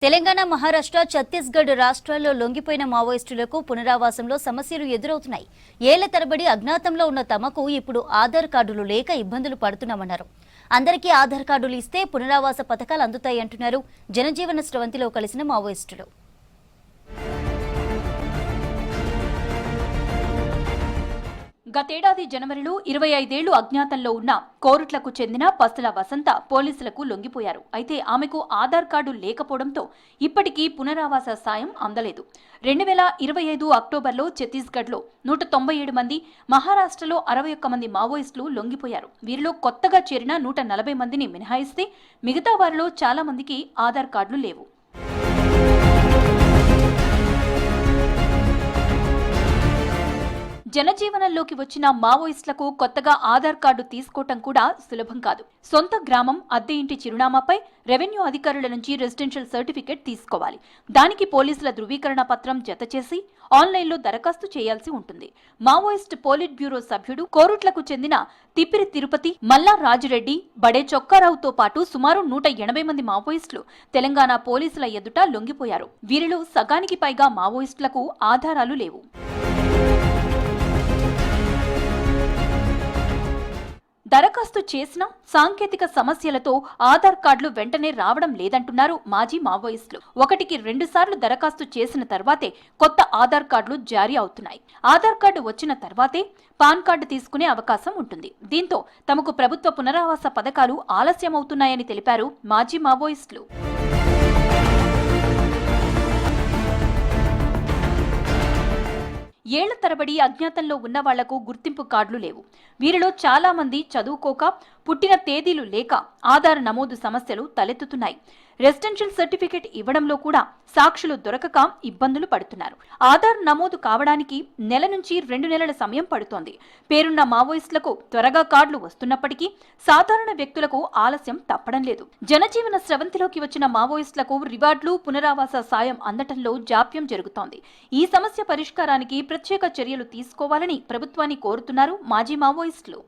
తెలంగాణ, మహారాష్ట్ర, ఛత్తీస్గఢ్ రాష్ట్రాల్లో లొంగిపోయిన మావోయిస్టులకు పునరావాసంలో సమస్యలు ఎదురవుతున్నాయి. ఏళ్ల తరబడి అజ్ఞాతంలో ఉన్న తమకు ఇప్పుడు ఆధార్ కార్డులు లేక ఇబ్బందులు పడుతున్నామన్నారు. అందరికీ ఆధార్ కార్డులు ఇస్తే పునరావాస పథకాలు అందుతాయి అంటున్నారు జనజీవన స్రవంతిలో కలిసిన మావోయిస్టులు. గతేడాది జనవరిలో 25 ఏళ్లు అజ్ఞాతంలో ఉన్న కోరుట్లకు చెందిన పస్తుల వసంత పోలీసులకు లొంగిపోయారు. అయితే ఆమెకు ఆధార్ కార్డు లేకపోవడంతో ఇప్పటికీ పునరావాస సాయం అందలేదు. 2025 అక్టోబర్లో ఛత్తీస్గఢ్లో 197 మంది, మహారాష్ట్రలో 61 మంది మావోయిస్టులు లొంగిపోయారు. వీరిలో కొత్తగా చేరిన 140 మందిని మినహాయిస్తే మిగతా వారిలో చాలా మందికి ఆధార్ కార్డులు లేవు. జనజీవనంలోకి వచ్చిన మావోయిస్టులకు కొత్తగా ఆధార్ కార్డు తీసుకోవటం కూడా సులభం కాదు. సొంత గ్రామం, అద్దె ఇంటి చిరునామాపై రెవెన్యూ అధికారుల నుంచి రెసిడెన్షియల్ సర్టిఫికేట్ తీసుకోవాలి. దానికి పోలీసుల ధృవీకరణ పత్రం జతచేసి ఆన్లైన్లో దరఖాస్తు చేయాల్సి ఉంటుంది. మావోయిస్ట్ పోలిట్ బ్యూరో సభ్యుడు, కోరుట్లకు చెందిన తిప్పిరి తిరుపతి, మల్లా రాజురెడ్డి, బడే చొక్కారావుతో పాటు సుమారు 180 మంది మావోయిస్టులు తెలంగాణ పోలీసుల ఎదుట లొంగిపోయారు. వీరిలో సగానికి పైగా మావోయిస్టులకు ఆధారాలు లేవు. దరఖాస్తు చేసిన సాంకేతిక సమస్యలతో ఆధార్ కార్డులు వెంటనే రావడం లేదంటున్నారు మాజీ మావోయిస్టులు. 1కి 2 సార్లు దరఖాస్తు చేసిన తర్వాతే కొత్త ఆధార్ కార్డులు జారీ అవుతున్నాయి. ఆధార్ కార్డు వచ్చిన తర్వాతే పాన్ కార్డు తీసుకునే అవకాశం ఉంటుంది. దీంతో తమకు ప్రభుత్వ పునరావాస పథకాలు ఆలస్యమవుతున్నాయని తెలిపారు మాజీ మావోయిస్టులు. ఏళ్ల తరబడి అజ్ఞాతంలో ఉన్న వాళ్లకు గుర్తింపు కార్డులు లేవు. వీరిలో చాలా మంది చదువుకోక, పుట్టిన తేదీలు లేక ఆధార్ నమోదు సమస్యలు తలెత్తుతున్నాయి. రెసిడెన్షియల్ సర్టిఫికేట్ ఇవ్వడంలో కూడా సాక్షులు దొరకక ఇబ్బందులు పడుతున్నారు. ఆధార్ నమోదు కావడానికి నెల నుంచి 2 నెలల సమయం పడుతోంది. పేరున్న మావోయిస్టులకు త్వరగా కార్డులు వస్తున్నప్పటికీ సాధారణ వ్యక్తులకు ఆలస్యం తప్పడం లేదు. జనజీవన స్రవంతిలోకి వచ్చిన మావోయిస్టులకు రివార్డులు, పునరావాస సాయం అందటంలో జాప్యం జరుగుతోంది. ఈ సమస్య పరిష్కారానికి ప్రత్యేక చర్యలు తీసుకోవాలని ప్రభుత్వాన్ని కోరుతున్నారు మాజీ మావోయిస్టులు.